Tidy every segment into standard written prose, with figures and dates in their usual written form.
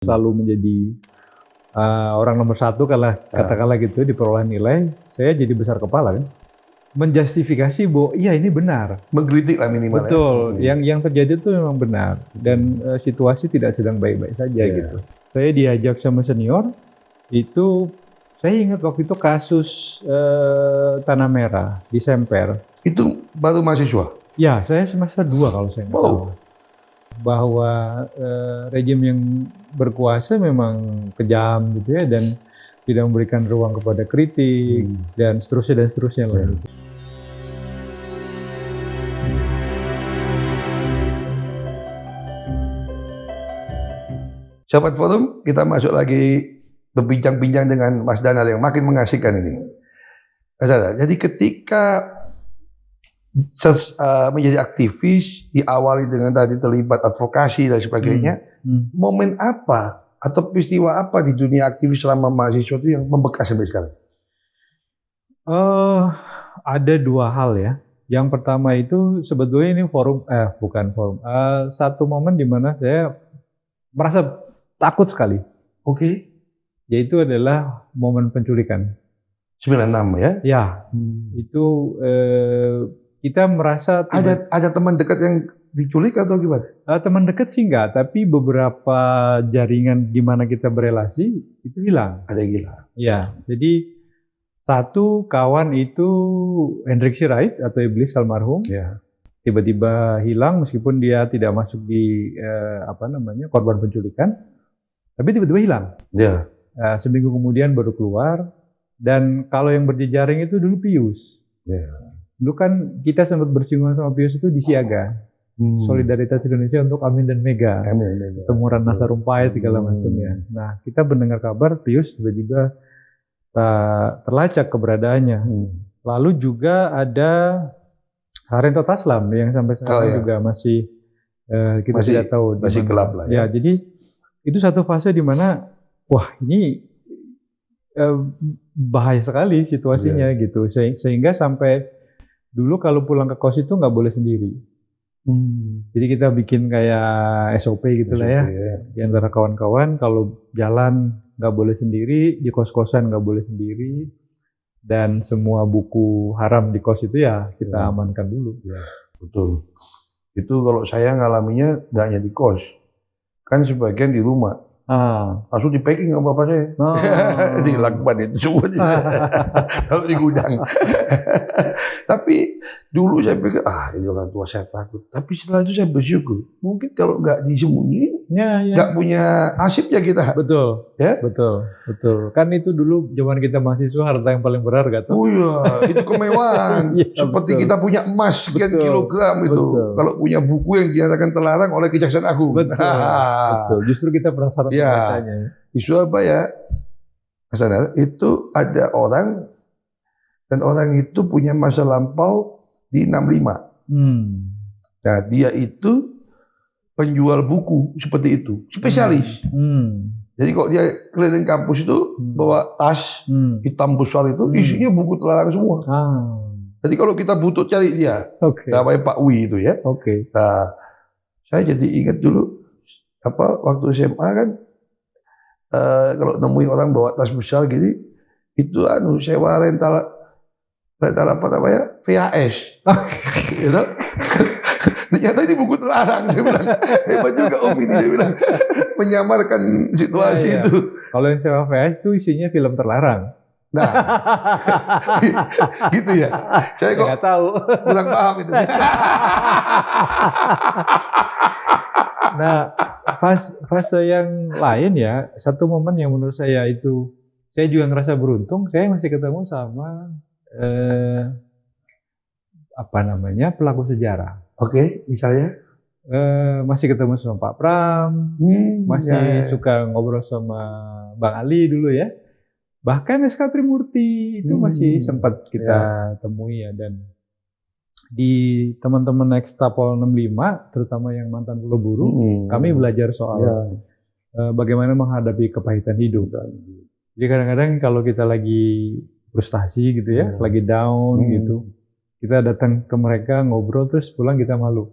selalu menjadi orang nomor satu katakanlah gitu di perolehan nilai, saya jadi besar kepala kan. Menjustifikasi bahwa iya ini benar. Mengkritik lah minimal. Betul, yang terjadi itu memang benar dan situasi tidak sedang baik-baik saja gitu. Saya diajak sama senior, itu saya ingat waktu itu kasus Tanah Merah di Semper. Itu baru mahasiswa? Ya, saya semester 2 kalau saya nggak tahu. Bahwa rejim yang berkuasa memang kejam gitu ya, dan tidak memberikan ruang kepada kritik dan seterusnya lah. Sahabat Forum, kita masuk lagi berbincang-bincang dengan Mas Danal yang makin mengasihkan ini. Jadi ketika menjadi aktivis, diawali dengan tadi terlibat advokasi dan sebagainya, momen apa atau peristiwa apa di dunia aktivis selama mahasiswa itu yang membekas sampai sekarang? Ada dua hal ya. Yang pertama itu sebetulnya ini satu momen di mana saya merasa takut sekali. Yaitu adalah momen penculikan. 96 ya? Ya, itu kita merasa ada teman dekat yang diculik atau gimana? Teman dekat sih enggak, tapi beberapa jaringan di mana kita berelasi itu hilang. Ada yang hilang. Ya, jadi satu kawan itu Hendrik Sirait atau Iblis almarhum, tiba-tiba hilang meskipun dia tidak masuk di korban penculikan, tapi tiba-tiba hilang. Seminggu kemudian baru keluar. Dan kalau yang berjejaring itu dulu Pius. Dulu kan kita sempat bersinggungan sama Pius itu di Siaga. Solidaritas Indonesia untuk Amin dan Mega. Temuran Nasa Rumpait segala macamnya. Nah, kita mendengar kabar Pius tiba-tiba terlacak keberadaannya. Lalu juga ada Harento Taslam yang sampai sekarang juga masih kita tidak tahu. Masih gelap lah ya. Jadi itu satu fase di mana wah ini bahaya sekali situasinya gitu, sehingga sampai dulu kalau pulang ke kos itu nggak boleh sendiri. Jadi kita bikin kayak SOP gitulah ya, di antara kawan-kawan kalau jalan nggak boleh sendiri, di kos-kosan nggak boleh sendiri, dan semua buku haram di kos itu ya kita amankan dulu. Betul. Itu kalau saya ngalaminya nggak hanya di kos, kan sebagian di rumah. Langsung di packing sama bapak saya. Dilakban itu semua. Lalu di gudang. Tapi dulu saya pikir, ini orang tua saya takut. Tapi setelah itu saya bersyukur. Mungkin kalau nggak disembunyiin, nggak punya nasibnya kita. Betul. Betul. Kan itu dulu zaman kita mahasiswa harta yang paling berharga. Oh iya, itu kemewahan. Seperti kita punya emas sekian kilogram itu. Kalau punya buku yang dinyatakan terlarang oleh Kejaksaan Agung. Betul. Justru kita penasaran membacanya. Di Surabaya, Mas Danal, itu ada orang, dan orang itu punya masa lampau di 65. Nah, dia itu penjual buku seperti itu, spesialis. Jadi kok dia keliling kampus itu bawa tas hitam besar itu, isinya buku terlarang semua. Jadi kalau kita butuh cari dia, namanya Pak Wi itu ya. Nah, saya jadi ingat dulu waktu SMA kan, kalau nemuin orang bawa tas besar gini, itu sewa rental VHS. Gitu. Ternyata ini buku terlarang. Saya bilang, hebat juga Om ini. Saya bilang, menyamarkan situasi itu. Kalau yang sewa VHS itu isinya film terlarang. Nah, gitu ya. Saya kok nggak tahu. kurang paham itu. Nah, fase yang lain ya, satu momen yang menurut saya itu, saya juga ngerasa beruntung, saya masih ketemu sama pelaku sejarah. Misalnya? Masih ketemu sama Pak Pram, masih suka ngobrol sama Bang Ali dulu ya. Bahkan SK Trimurti itu masih sempat kita temui ya, dan di teman-teman Ekstapol 65, terutama yang mantan peleburu, kami belajar soal bagaimana menghadapi kepahitan hidup. Jadi kadang-kadang kalau kita lagi frustasi gitu ya, lagi down gitu, kita datang ke mereka ngobrol terus pulang kita malu.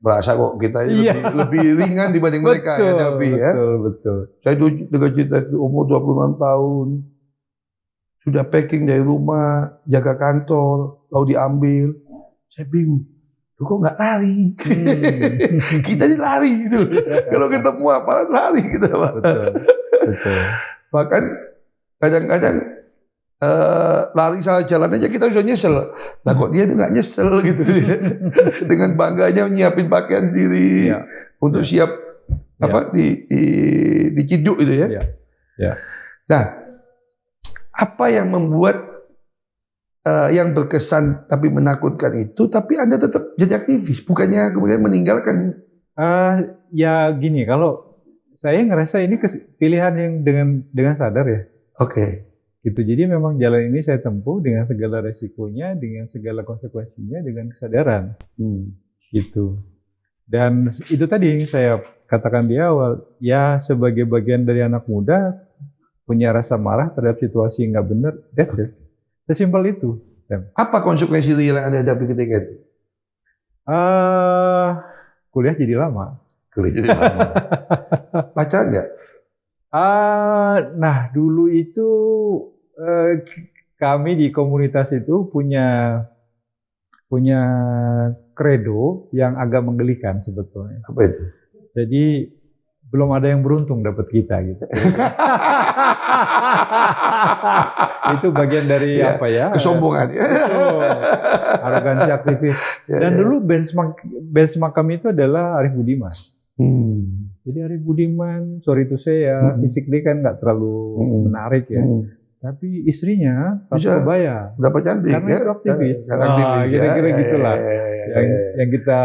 Berasa kok kita ini lebih ringan dibanding mereka ya, tapi ya. Betul. Saya dengan cerita itu umur 26 tahun, sudah packing dari rumah, jaga kantor, lalu diambil. Saya bingung, lu kok nggak lari? Kita ini lari gitu. Kalau ketemu apa lari gitu, Pak. Betul. Bahkan kadang-kadang lari salah jalan aja kita sudah nyesel. Nah kok dia itu nggak nyesel gitu. Dengan bangganya nyiapin pakaian sendiri untuk siap diciduk gitu ya. Nah, apa yang membuat yang berkesan tapi menakutkan itu, tapi Anda tetap jadi aktivis, bukannya kemudian meninggalkan? Ya gini, kalau saya ngerasa ini pilihan yang dengan sadar ya. Oke. Gitu. Jadi memang jalan ini saya tempuh dengan segala resikonya, dengan segala konsekuensinya, dengan kesadaran. Gitu. Dan itu tadi yang saya katakan di awal, ya sebagai bagian dari anak muda punya rasa marah terhadap situasi yang nggak benar, that's it. Sesimpel itu. Apa konsekuensi real yang Anda hadapi ketika itu? Kuliah jadi lama. Pacaran nggak? Nah dulu itu kami di komunitas itu punya kredo yang agak menggelikan sebetulnya. Apa itu? Jadi belum ada yang beruntung dapat kita gitu. Itu bagian dari apa ya? Kesombongan. Arogansi aktivis. Dan dulu benchmark kami itu adalah Arief Budiman. Jadi Arief Budiman, sorry to say ya, fisik dia kan nggak terlalu menarik ya. Tapi istrinya Ratu Kebaya. Dapat cantik karena ya. Itu aktivis. Kira-kira gitulah. Yang kita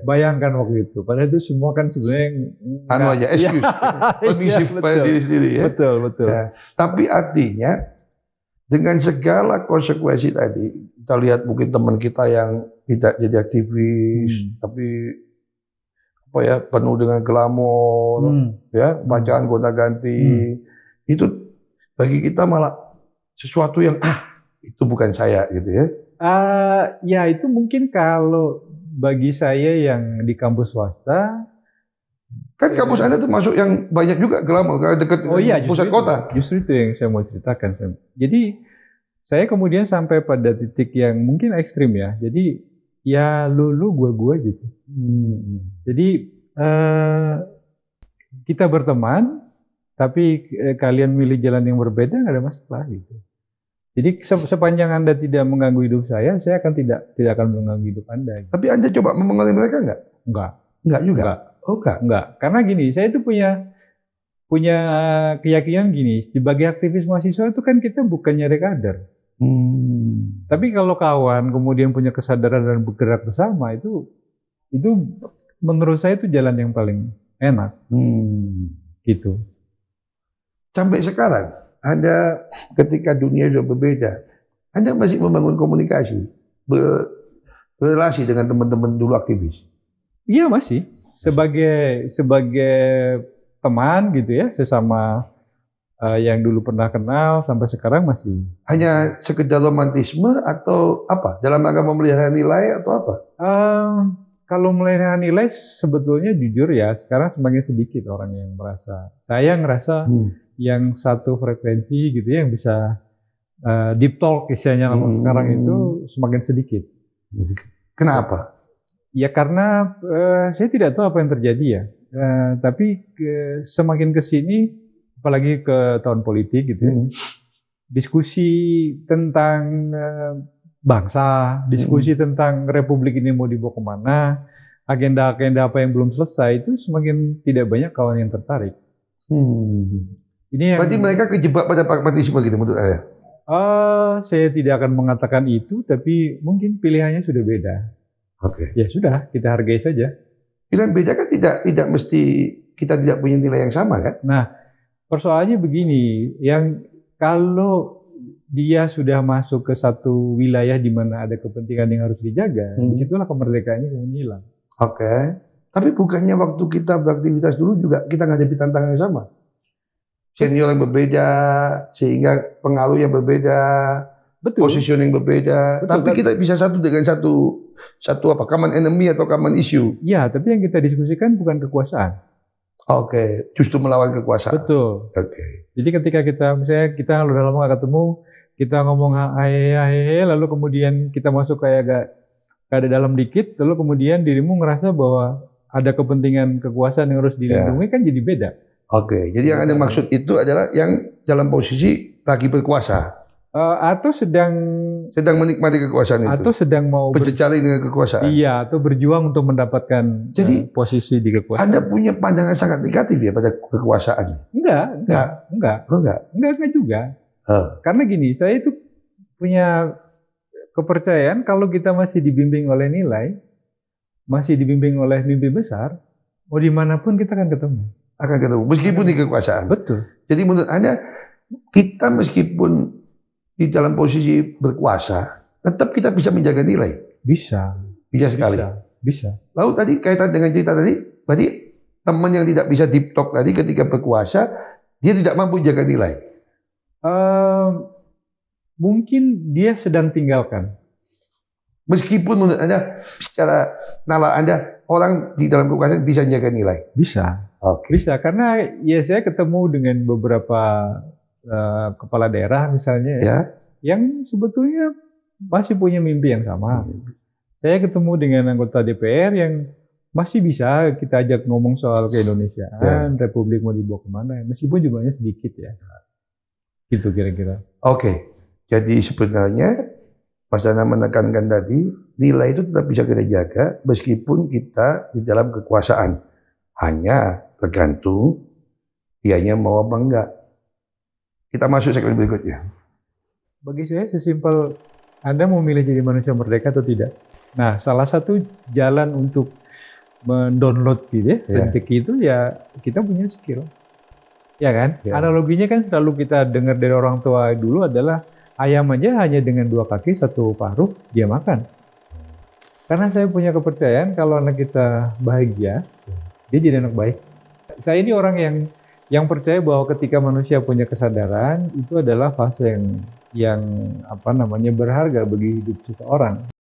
bayangkan waktu itu. Padahal itu semua kan sebenarnya aja excuse. Permisif pada diri sendiri ya. Betul. Ya. Tapi artinya dengan segala konsekuensi tadi, kita lihat mungkin teman kita yang tidak jadi aktivis, tapi apa ya, penuh dengan glamor, ya, bacaan gonta-ganti. Itu bagi kita malah sesuatu yang itu bukan saya gitu ya. Ya itu mungkin kalau bagi saya yang di kampus swasta. Kan kampus Anda termasuk yang banyak juga glamor karena dekat pusat kota. Justru itu yang saya mau ceritakan. Jadi saya kemudian sampai pada titik yang mungkin ekstrim ya. Jadi ya lu gua gitu. Jadi kita berteman. Tapi kalian milih jalan yang berbeda nggak ada masalah gitu. Jadi sepanjang Anda tidak mengganggu hidup saya akan tidak akan mengganggu hidup Anda. Gitu. Tapi Anda coba memengaruhi mereka nggak? Enggak juga. Enggak. Karena gini, saya itu punya keyakinan gini. Sebagai aktivis mahasiswa itu kan kita bukan nyari kader. Tapi kalau kawan kemudian punya kesadaran dan bergerak bersama itu menurut saya itu jalan yang paling enak. Gitu. Sampai sekarang, Anda ketika dunia sudah berbeda, Anda masih membangun komunikasi, berrelasi dengan teman-teman dulu aktivis? Iya masih, sebagai teman gitu ya, sesama yang dulu pernah kenal sampai sekarang masih. Hanya sekedar romantisme atau apa? Dalam rangka memelihara nilai atau apa? Kalau melihara nilai sebetulnya jujur ya, sekarang semakin sedikit orang yang merasa. Saya ngerasa yang satu frekuensi gitu ya, yang bisa deep talk istilahnya sekarang itu semakin sedikit. Kenapa? Ya karena saya tidak tahu apa yang terjadi ya. Tapi semakin kesini, apalagi ke tahun politik gitu ya, diskusi tentang bangsa, diskusi tentang republik ini mau dibawa kemana, agenda-agenda apa yang belum selesai itu semakin tidak banyak kawan yang tertarik. Ini berarti mereka kejebak pada pragmatisme gitu menurut saya? Saya tidak akan mengatakan itu, tapi mungkin pilihannya sudah beda. Oke. Ya sudah, kita hargai saja. Pilihan beda kan tidak mesti kita tidak punya nilai yang sama kan? Nah, persoalannya begini, yang kalau dia sudah masuk ke satu wilayah di mana ada kepentingan yang harus dijaga, disitulah kemerdekaannya kemudian hilang. Oke. Tapi bukannya waktu kita beraktivitas dulu juga kita ngadepi tantangan yang sama? Senior yang berbeda, sehingga pengaruh yang berbeda, positioning berbeda. Betul, tapi kita bisa satu dengan satu satu apa common enemy atau common issue. Ya, tapi yang kita diskusikan bukan kekuasaan. Oke, justru melawan kekuasaan. Betul. Oke. Jadi ketika kita udah lama gak ketemu, kita ngomong hehehe, lalu kemudian kita masuk kayak agak ada dalam dikit, lalu kemudian dirimu ngerasa bahwa ada kepentingan kekuasaan yang harus dilindungi, kan jadi beda. Oke, jadi yang Anda maksud itu adalah yang dalam posisi lagi berkuasa. Atau sedang menikmati kekuasaan itu. Atau sedang mau bercari dengan kekuasaan. Iya, atau berjuang untuk mendapatkan posisi di kekuasaan. Anda punya pandangan sangat negatif ya pada kekuasaan? Enggak juga. Karena gini, saya itu punya kepercayaan kalau kita masih dibimbing oleh nilai, masih dibimbing oleh mimpi besar, mau dimanapun kita akan ketemu. Akan ketemu, meskipun di kekuasaan. Betul. Jadi menurut Anda, kita meskipun di dalam posisi berkuasa, tetap kita bisa menjaga nilai? Bisa. Bisa sekali? Bisa. Lalu tadi kaitan dengan cerita tadi, berarti teman yang tidak bisa deep talk tadi ketika berkuasa, dia tidak mampu jaga nilai? Mungkin dia sedang tinggalkan. Meskipun menurut Anda, secara nalar Anda, orang di dalam kekuasaan bisa jaga nilai? Bisa. Bisa, karena ya saya ketemu dengan beberapa kepala daerah misalnya yang sebetulnya masih punya mimpi yang sama. Saya ketemu dengan anggota DPR yang masih bisa kita ajak ngomong soal keindonesiaan, Republik mau dibawa kemana, meskipun jumlahnya sedikit ya. Gitu kira-kira. Oke, jadi sebenarnya Mas Dana menekankan tadi, nilai itu tetap bisa kita jaga meskipun kita di dalam kekuasaan. Hanya tergantung dianya mau apa enggak. Kita masuk segmen berikutnya. Bagi saya sesimpel Anda mau milih jadi manusia merdeka atau tidak. Nah, salah satu jalan untuk mendownload gitu ya, rezeki itu ya kita punya skill. Ya kan? Analoginya kan selalu kita dengar dari orang tua dulu adalah ayam aja hanya dengan 2 kaki 1 paruh dia makan. Karena saya punya kepercayaan kalau anak kita bahagia, dia jadi anak baik. Saya ini orang yang percaya bahwa ketika manusia punya kesadaran itu adalah fase yang berharga bagi hidup seseorang.